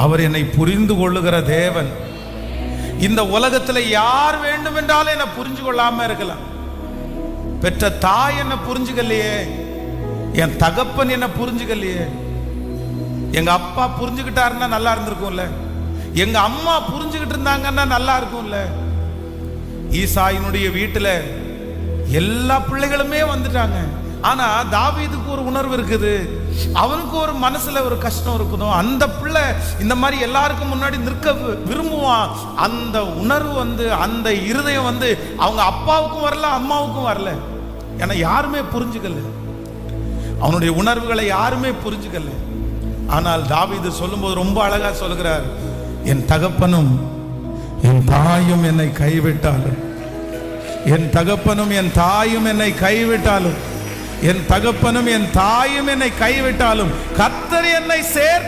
அவர் என்னை புரிந்து கொள்ளுகிற தேவன். இந்த உலகத்துல யார் வேண்டும் என்றாலும் என்னை புரிஞ்சு கொள்ளாம இருக்கலாம். பெற்ற தாய் என்ன புரிஞ்சுக்கலையே, என் தகப்பன் என்ன புரிஞ்சுக்கலையே. எங்க அப்பா புரிஞ்சுக்கிட்டாருன்னா நல்லா இருந்திருக்கும்ல, எங்க அம்மா புரிஞ்சுக்கிட்டு இருந்தாங்கன்னா நல்லா இருக்கும்ல. ஈசாயினுடைய வீட்டுல எல்லா பிள்ளைகளுமே வந்துட்டாங்க. ஆனா தாவீதுக்கு ஒரு உணர்வு இருக்குது, அவனுக்கு ஒரு மனசுல ஒரு கஷ்டம் இருக்கணும். அந்த பிள்ளை இந்த மாதிரி எல்லாருக்கும் முன்னாடி நிற்க விரும்புவான். அந்த உணர்வு அந்த இருதயம் அவங்க அப்பாவுக்கும் வரல, அம்மாவுக்கும் வரல. ஏன்னா யாருமே புரிஞ்சுக்கல, அவனுடைய உணர்வுகளை யாருமே புரிஞ்சுக்கல. ஆனால் தாவீது சொல்லும்போது ரொம்ப அழகா சொல்கிறார், என் தகப்பனும் என் தாயும் என்னை கைவிட்டாலும், என் தகப்பனும் என் தாயும் என்னை கைவிட்டாலும், என் தகப்பனும் என் தாயும் என்னை கைவிட்டாலும் கர்த்தர் என்னை சேர்த்து